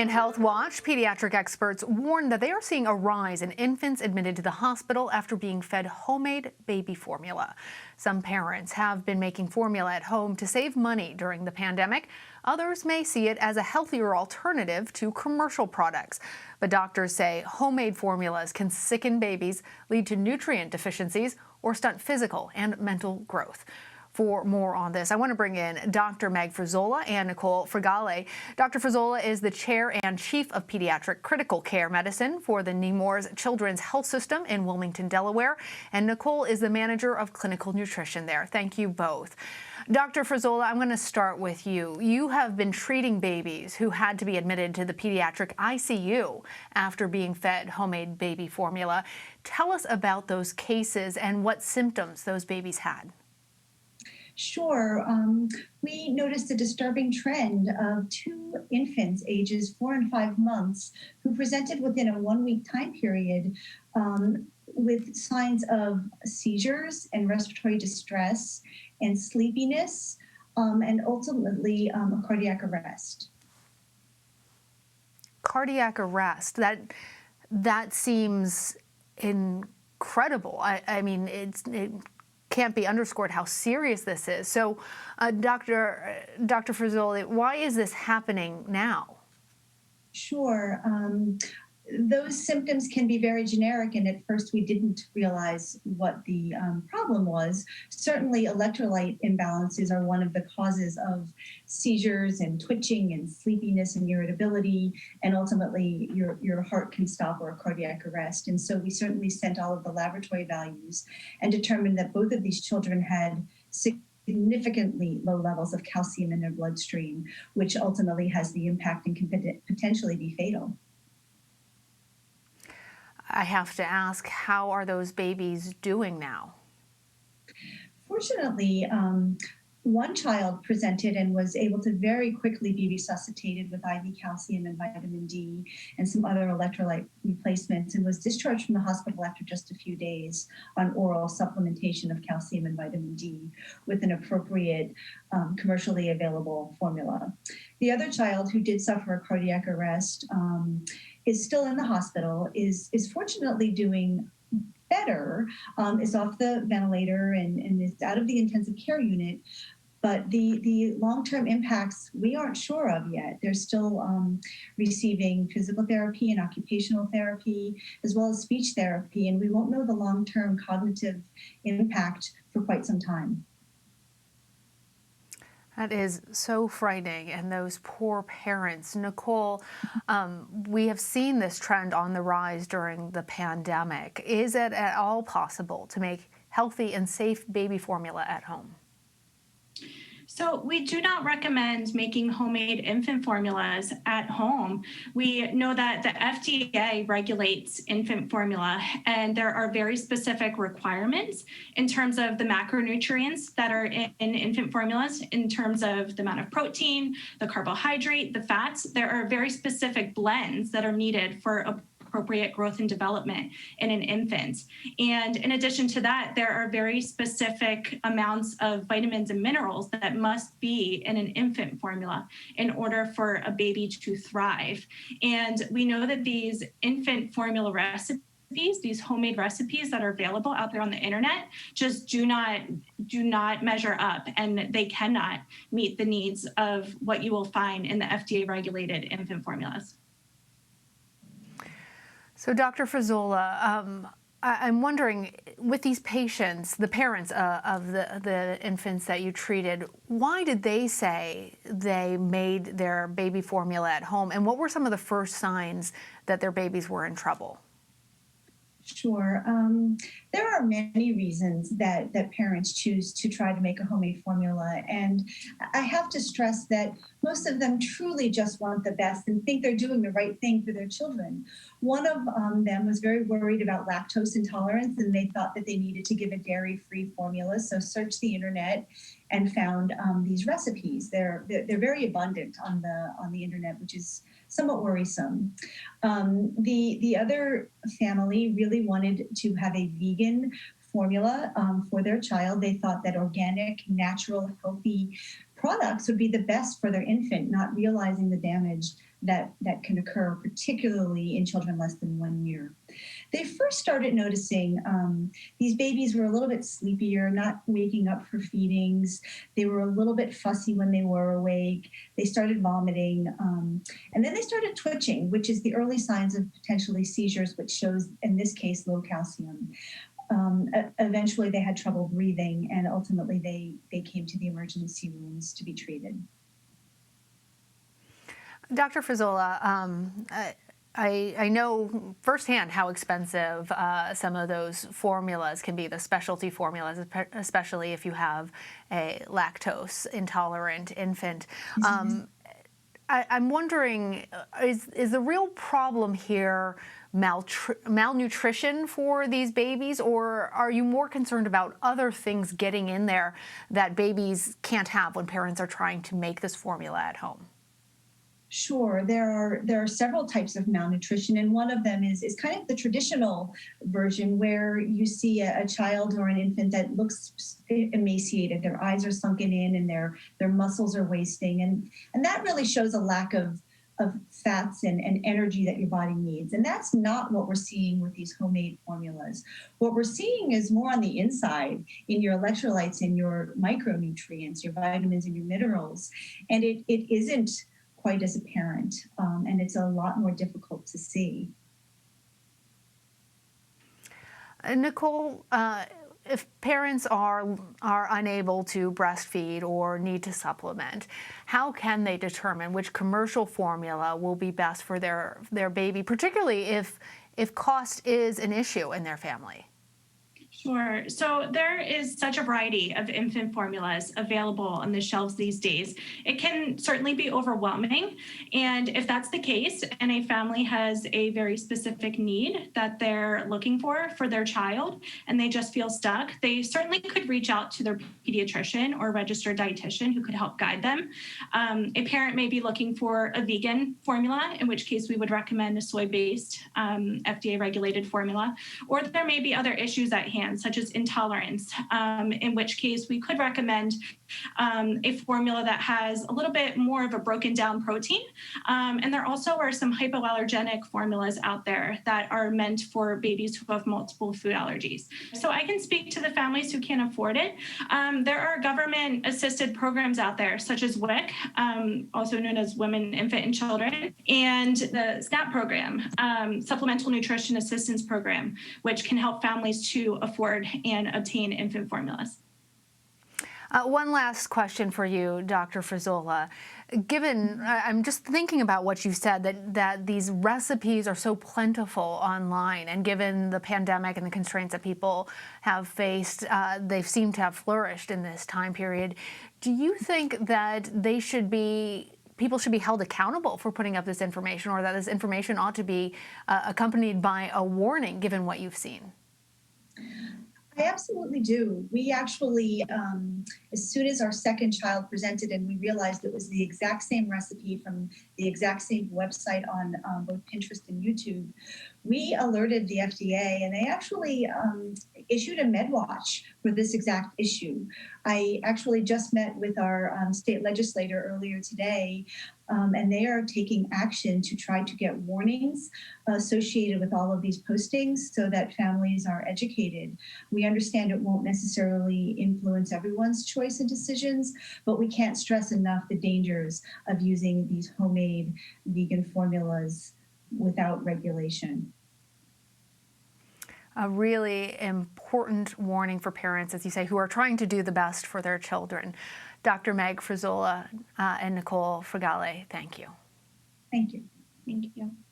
In Health Watch, pediatric experts warn that they are seeing a rise in infants admitted to the hospital after being fed homemade baby formula. Some parents have been making formula at home to save money during the pandemic. Others may see it as a healthier alternative to commercial products. But doctors say homemade formulas can sicken babies, lead to nutrient deficiencies, or stunt physical and mental growth. For more on this, I want to bring in Dr. Meg Frizzola and Nicole Fragale. Dr. Frizzola is the chair and chief of pediatric critical care medicine for the Nemours Children's Health System in Wilmington, Delaware. And Nicole is the manager of clinical nutrition there. Thank you both. Dr. Frizzola, I'm going to start with you. You have been treating babies who had to be admitted to the pediatric ICU after being fed homemade baby formula. Tell us about those cases and what symptoms those babies had. Sure. We noticed a disturbing trend of 2 infants ages 4 and 5 months who presented within a 1-week time period with signs of seizures and respiratory distress and sleepiness and ultimately a cardiac arrest. Cardiac arrest, that seems incredible. I mean, it can't be underscored how serious this is. So, Dr. Frizzola, why is this happening now? Sure. Those symptoms can be very generic, and at first we didn't realize what the problem was. Certainly, electrolyte imbalances are one of the causes of seizures and twitching and sleepiness and irritability, and ultimately your heart can stop or a cardiac arrest. And so we certainly sent all of the laboratory values and determined that both of these children had significantly low levels of calcium in their bloodstream, which ultimately has the impact and can potentially be fatal. I have to ask, how are those babies doing now? Fortunately, one child presented and was able to very quickly be resuscitated with IV calcium and vitamin D and some other electrolyte replacements, and was discharged from the hospital after just a few days on oral supplementation of calcium and vitamin D with an appropriate commercially available formula. The other child, who did suffer a cardiac arrest, is still in the hospital, is fortunately doing better, is off the ventilator and is out of the intensive care unit. But the long-term impacts we aren't sure of yet. They're still receiving physical therapy and occupational therapy, as well as speech therapy, and we won't know the long-term cognitive impact for quite some time. That is so frightening, and those poor parents. Nicole, we have seen this trend on the rise during the pandemic. Is it at all possible to make healthy and safe baby formula at home? So we do not recommend making homemade infant formulas at home. We know that the FDA regulates infant formula, and there are very specific requirements in terms of the macronutrients that are in infant formulas, in terms of the amount of protein, the carbohydrate, the fats. There are very specific blends that are needed for appropriate growth and development in an infant. And in addition to that, there are very specific amounts of vitamins and minerals that must be in an infant formula in order for a baby to thrive. And we know that these infant formula recipes, these homemade recipes that are available out there on the internet, just do not measure up, and they cannot meet the needs of what you will find in the FDA regulated infant formulas. So, Dr. Frizzola, I'm wondering, with these patients, the parents of the infants that you treated, why did they say they made their baby formula at home? And what were some of the first signs that their babies were in trouble? Sure. There are many reasons that parents choose to try to make a homemade formula. And I have to stress that most of them truly just want the best and think they're doing the right thing for their children. One of them was very worried about lactose intolerance, and they thought that they needed to give a dairy-free formula. So searched the internet and found these recipes. They're very abundant on the internet, which is somewhat worrisome. The other family really wanted to have a vegan formula for their child. They thought that organic, natural, healthy products would be the best for their infant, not realizing the damage that can occur, particularly in children less than 1 year. They first started noticing these babies were a little bit sleepier, not waking up for feedings. They were a little bit fussy when they were awake. They started vomiting. And then they started twitching, which is the early signs of potentially seizures, which shows, in this case, low calcium. Eventually, they had trouble breathing, and ultimately they came to the emergency rooms to be treated. Dr. Frizzola, I know firsthand how expensive some of those formulas can be, the specialty formulas, especially if you have a lactose intolerant infant. I'm wondering, is the real problem here malnutrition for these babies, or are you more concerned about other things getting in there that babies can't have when parents are trying to make this formula at home? Sure, there are several types of malnutrition, and one of them is kind of the traditional version where you see a child or an infant that looks emaciated. Their eyes are sunken in, and their muscles are wasting, and that really shows a lack of fats and energy that your body needs. And that's not what we're seeing with these homemade formulas. What we're seeing is more on the inside, in your electrolytes, in your micronutrients, your vitamins and your minerals, and it isn't quite as apparent, and it's a lot more difficult to see. Nicole, if parents are unable to breastfeed or need to supplement, how can they determine which commercial formula will be best for their baby, particularly if cost is an issue in their family? Sure. So there is such a variety of infant formulas available on the shelves these days. It can certainly be overwhelming. And if that's the case, and a family has a very specific need that they're looking for their child, and they just feel stuck, they certainly could reach out to their pediatrician or registered dietitian who could help guide them. A parent may be looking for a vegan formula, in which case we would recommend a soy-based FDA-regulated formula, or there may be other issues at hand, such as intolerance, in which case we could recommend a formula that has a little bit more of a broken down protein. And there also are some hypoallergenic formulas out there that are meant for babies who have multiple food allergies. So I can speak to the families who can't afford it. There are government assisted programs out there, such as WIC, also known as Women, Infant, and Children, and the SNAP program, Supplemental Nutrition Assistance Program, which can help families to afford and obtain infant formulas. One last question for you, Dr. Frizzola. I'm just thinking about what you said, that these recipes are so plentiful online, and given the pandemic and the constraints that people have faced, they seem to have flourished in this time period. Do you think that people should be held accountable for putting up this information, or that this information ought to be accompanied by a warning, given what you've seen? I absolutely do. We actually, as soon as our second child presented and we realized it was the exact same recipe from the exact same website on both Pinterest and YouTube, we alerted the FDA, and they actually issued a MedWatch for this exact issue. I actually just met with our state legislator earlier today, and they are taking action to try to get warnings associated with all of these postings so that families are educated. We understand it won't necessarily influence everyone's choice and decisions, but we can't stress enough the dangers of using these homemade vegan formulas without regulation. A really important warning for parents, as you say, who are trying to do the best for their children. Dr. Meg Frizzola and Nicole Fragale, thank you. Thank you. Thank you.